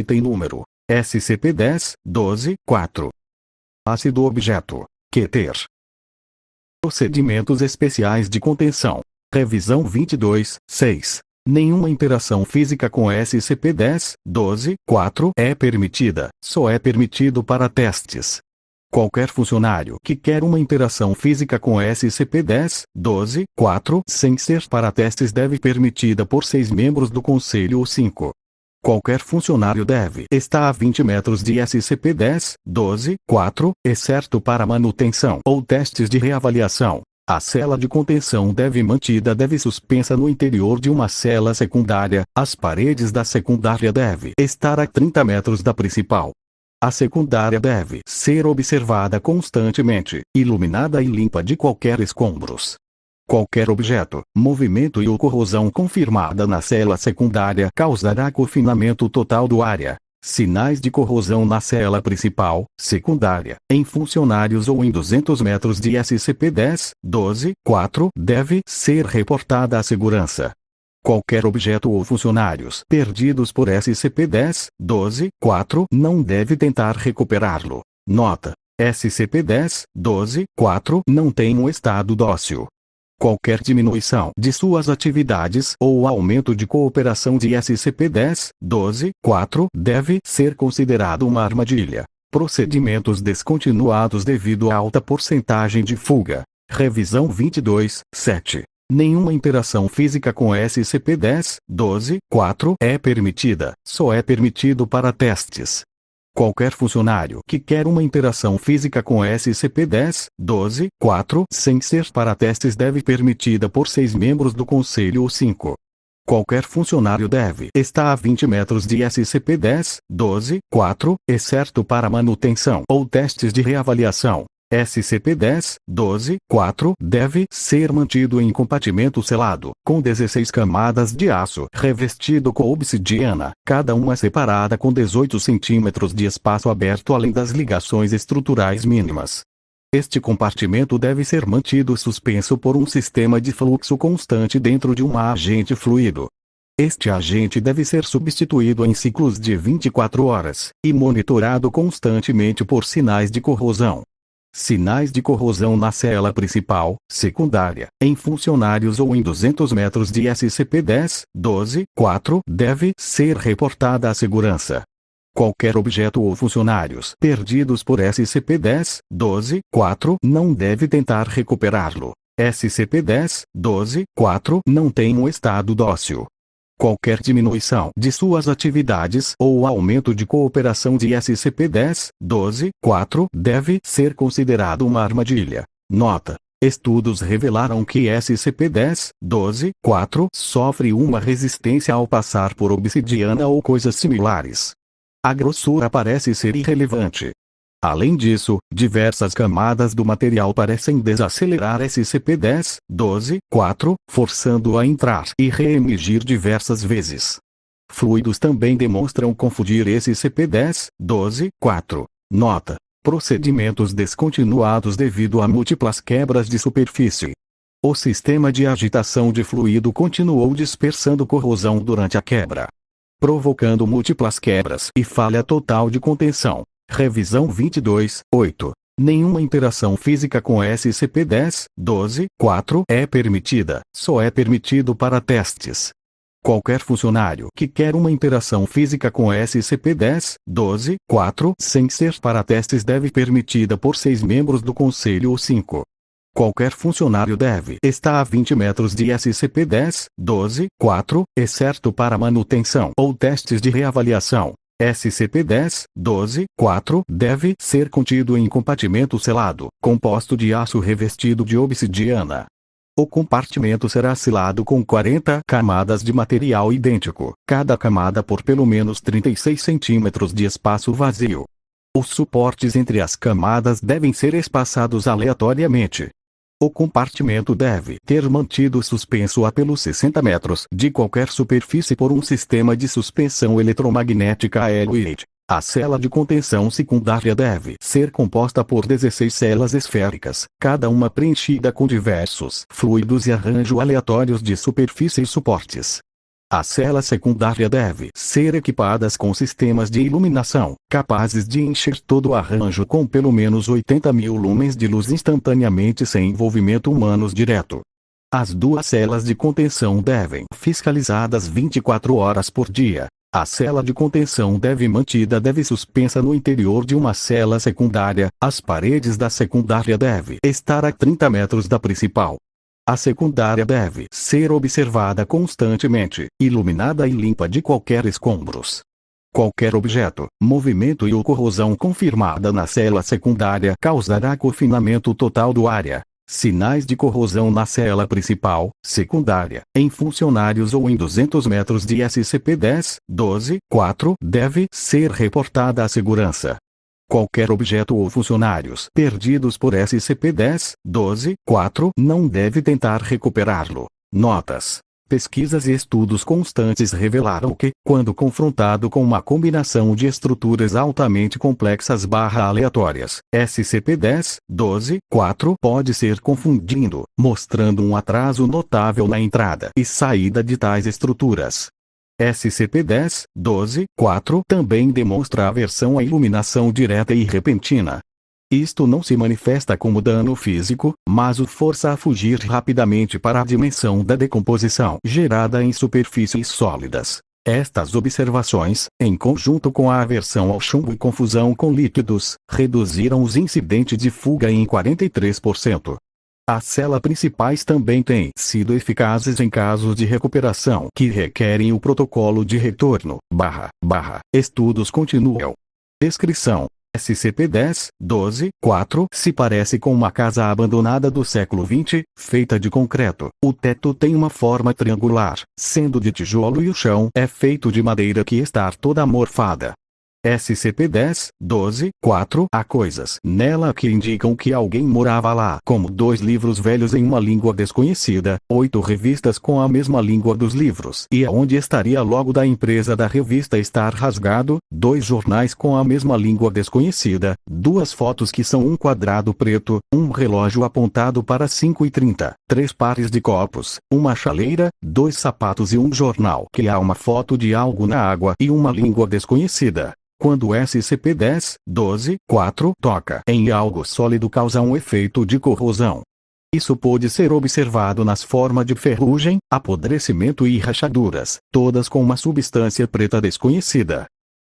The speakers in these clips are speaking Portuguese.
Item número SCP-10-12-4. Ácido objeto. Keter. Procedimentos especiais de contenção. Revisão 22-6. Nenhuma interação física com SCP-10-12-4 é permitida, só é permitido para testes. Qualquer funcionário que quer uma interação física com SCP-10-12-4 sem ser para testes deve permitida por 6 membros do Conselho ou 5. Qualquer funcionário deve estar a 20 metros de SCP-10-12-4, exceto para manutenção ou testes de reavaliação. A cela de contenção deve suspensa no interior de uma cela secundária. As paredes da secundária devem estar a 30 metros da principal. A secundária deve ser observada constantemente, iluminada e limpa de qualquer escombros. Qualquer objeto, movimento ou corrosão confirmada na cela secundária causará confinamento total do área. Sinais de corrosão na cela principal, secundária, em funcionários ou em 200 metros de SCP-10-12-4 deve ser reportada à segurança. Qualquer objeto ou funcionários perdidos por SCP-10-12-4 não deve tentar recuperá-lo. Nota: SCP-10-12-4 não tem um estado dócil. Qualquer diminuição de suas atividades ou aumento de cooperação de SCP-10-12-4 deve ser considerado uma armadilha. Procedimentos descontinuados devido a alta porcentagem de fuga. Revisão 22-7. Nenhuma interação física com SCP-10-12-4 é permitida, só é permitido para testes. Qualquer funcionário que quer uma interação física com SCP-10-12-4 sem ser para testes deve permitida por 6 membros do Conselho ou 5. Qualquer funcionário deve estar a 20 metros de SCP-10-12-4, exceto para manutenção ou testes de reavaliação. SCP-10-12-4 deve ser mantido em compartimento selado, com 16 camadas de aço revestido com obsidiana, cada uma separada com 18 centímetros de espaço aberto além das ligações estruturais mínimas. Este compartimento deve ser mantido suspenso por um sistema de fluxo constante dentro de um agente fluido. Este agente deve ser substituído em ciclos de 24 horas, e monitorado constantemente por sinais de corrosão. Sinais de corrosão na cela principal, secundária, em funcionários ou em 200 metros de SCP-10-12-4 deve ser reportada à segurança. Qualquer objeto ou funcionários perdidos por SCP-10-12-4 não deve tentar recuperá-lo. SCP-10-12-4 não tem um estado dócil. Qualquer diminuição de suas atividades ou aumento de cooperação de SCP-10-12-4 deve ser considerado uma armadilha. Nota: estudos revelaram que SCP-10-12-4 sofre uma resistência ao passar por obsidiana ou coisas similares. A grossura parece ser irrelevante. Além disso, diversas camadas do material parecem desacelerar SCP-10-12-4, forçando-o a entrar e reemergir diversas vezes. Fluidos também demonstram confundir SCP-10-12-4. Nota: procedimentos descontinuados devido a múltiplas quebras de superfície. O sistema de agitação de fluido continuou dispersando corrosão durante a quebra, provocando múltiplas quebras e falha total de contenção. Revisão 22-8. Nenhuma interação física com SCP-10-12-4 é permitida, só é permitido para testes. Qualquer funcionário que quer uma interação física com SCP-10-12-4 sem ser para testes deve permitida por 6 membros do Conselho ou 5. Qualquer funcionário deve estar a 20 metros de SCP-10-12-4, exceto para manutenção ou testes de reavaliação. SCP-10-12-4 deve ser contido em compartimento selado, composto de aço revestido de obsidiana. O compartimento será selado com 40 camadas de material idêntico, cada camada por pelo menos 36 centímetros de espaço vazio. Os suportes entre as camadas devem ser espaçados aleatoriamente. O compartimento deve ter mantido suspenso a pelos 60 metros de qualquer superfície por um sistema de suspensão eletromagnética LEED. A cela de contenção secundária deve ser composta por 16 celas esféricas, cada uma preenchida com diversos fluidos e arranjo aleatórios de superfície e suportes. A cela secundária deve ser equipada com sistemas de iluminação, capazes de encher todo o arranjo com pelo menos 80.000 lumens de luz instantaneamente sem envolvimento humano direto. As duas celas de contenção devem ser fiscalizadas 24 horas por dia. A cela de contenção deve suspensa no interior de uma cela secundária. As paredes da secundária devem estar a 30 metros da principal. A secundária deve ser observada constantemente, iluminada e limpa de qualquer escombros. Qualquer objeto, movimento ou corrosão confirmada na cela secundária causará confinamento total do área. Sinais de corrosão na cela principal, secundária, em funcionários ou em 200 metros de SCP-10-12-4 deve ser reportada à segurança. Qualquer objeto ou funcionários perdidos por SCP-10-12-4 não deve tentar recuperá-lo. Notas. Pesquisas e estudos constantes revelaram que, quando confrontado com uma combinação de estruturas altamente complexas aleatórias, SCP-10-12-4 pode ser confundido, mostrando um atraso notável na entrada e saída de tais estruturas. SCP-10-12-4 também demonstra aversão à iluminação direta e repentina. Isto não se manifesta como dano físico, mas o força a fugir rapidamente para a dimensão da decomposição gerada em superfícies sólidas. Estas observações, em conjunto com a aversão ao chumbo e confusão com líquidos, reduziram os incidentes de fuga em 43%. As celas principais também têm sido eficazes em casos de recuperação que requerem o protocolo de retorno. Estudos continuam. Descrição. SCP-10-12-4 se parece com uma casa abandonada do século XX, feita de concreto. O teto tem uma forma triangular, sendo de tijolo e o chão é feito de madeira que está toda amorfada. SCP-10-12-4 há coisas nela que indicam que alguém morava lá, como 2 livros velhos em uma língua desconhecida, 8 revistas com a mesma língua dos livros e aonde estaria logo da empresa da revista estar rasgado, 2 jornais com a mesma língua desconhecida, 2 fotos que são um quadrado preto, um relógio apontado para 5h30, 3 pares de copos, uma chaleira, 2 sapatos e um jornal que há uma foto de algo na água e uma língua desconhecida. Quando o SCP-10-12-4 toca em algo sólido causa um efeito de corrosão. Isso pode ser observado nas formas de ferrugem, apodrecimento e rachaduras, todas com uma substância preta desconhecida.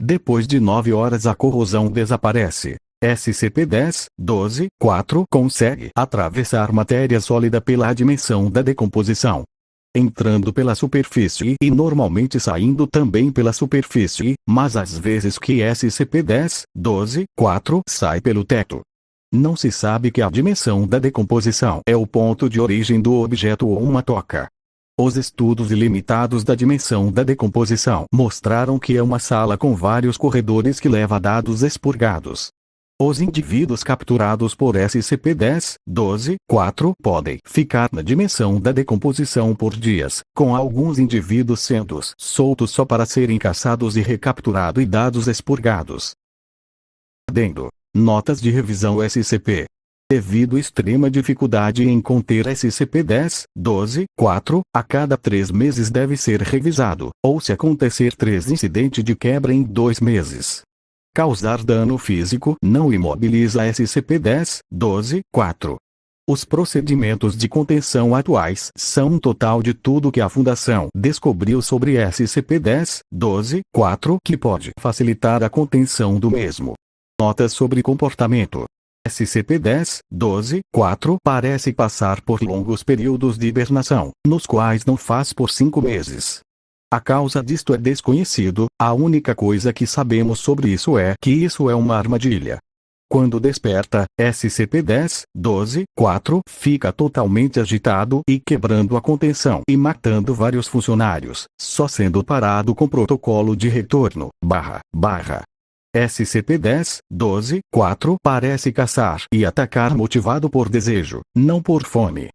Depois de 9 horas a corrosão desaparece. SCP-10-12-4 consegue atravessar matéria sólida pela dimensão da decomposição, entrando pela superfície e normalmente saindo também pela superfície, mas às vezes que SCP-10-12-4 sai pelo teto. Não se sabe que a dimensão da decomposição é o ponto de origem do objeto ou uma toca. Os estudos ilimitados da dimensão da decomposição mostraram que é uma sala com vários corredores que leva dados expurgados. Os indivíduos capturados por SCP-10-12-4 podem ficar na dimensão da decomposição por dias, com alguns indivíduos sendo soltos só para serem caçados e recapturados e dados expurgados. Adendo. Notas de revisão SCP. Devido à extrema dificuldade em conter SCP-10-12-4, a cada 3 meses deve ser revisado, ou se acontecer 3 incidentes de quebra em 2 meses. Causar dano físico não imobiliza SCP-10-12-4. Os procedimentos de contenção atuais são um total de tudo que a Fundação descobriu sobre SCP-10-12-4 que pode facilitar a contenção do mesmo. Notas sobre comportamento. SCP-10-12-4 parece passar por longos períodos de hibernação, nos quais não faz por 5 meses. A causa disto é desconhecido, a única coisa que sabemos sobre isso é que isso é uma armadilha. Quando desperta, SCP-10-12-4 fica totalmente agitado e quebrando a contenção e matando vários funcionários, só sendo parado com protocolo de retorno, SCP-10-12-4 parece caçar e atacar motivado por desejo, não por fome.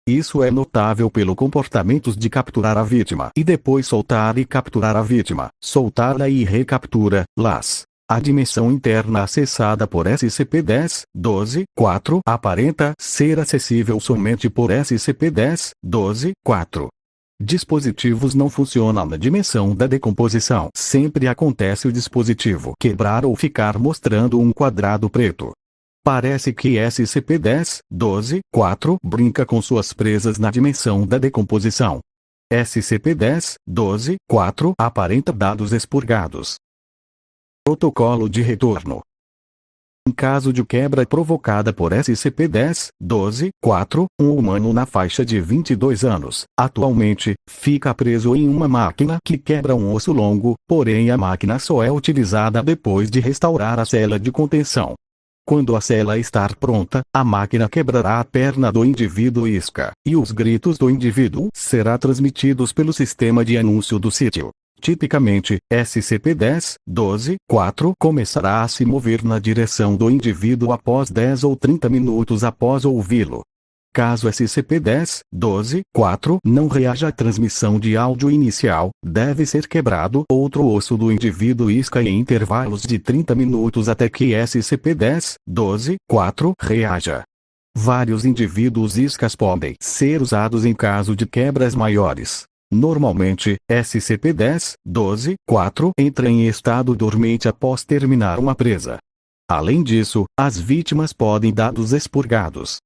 Isso é notável pelo comportamento de capturar a vítima e depois soltar e capturar a vítima, soltá-la e recaptura-las. A dimensão interna acessada por SCP-10-12-4 aparenta ser acessível somente por SCP-10-12-4. Dispositivos não funcionam na dimensão da decomposição. Sempre acontece o dispositivo quebrar ou ficar mostrando um quadrado preto. Parece que SCP-10-12-4 brinca com suas presas na dimensão da decomposição. SCP-10-12-4 aparenta dados expurgados. Protocolo de retorno. Em caso de quebra provocada por SCP-10-12-4, um humano na faixa de 22 anos, atualmente, fica preso em uma máquina que quebra um osso longo, porém a máquina só é utilizada depois de restaurar a cela de contenção. Quando a cela estar pronta, a máquina quebrará a perna do indivíduo isca, e os gritos do indivíduo serão transmitidos pelo sistema de anúncio do sítio. Tipicamente, SCP-10-12-4 começará a se mover na direção do indivíduo após 10 ou 30 minutos após ouvi-lo. Caso SCP-10-12-4 não reaja à transmissão de áudio inicial, deve ser quebrado outro osso do indivíduo isca em intervalos de 30 minutos até que SCP-10-12-4 reaja. Vários indivíduos iscas podem ser usados em caso de quebras maiores. Normalmente, SCP-10-12-4 entra em estado dormente após terminar uma presa. Além disso, as vítimas podem dar dados expurgados.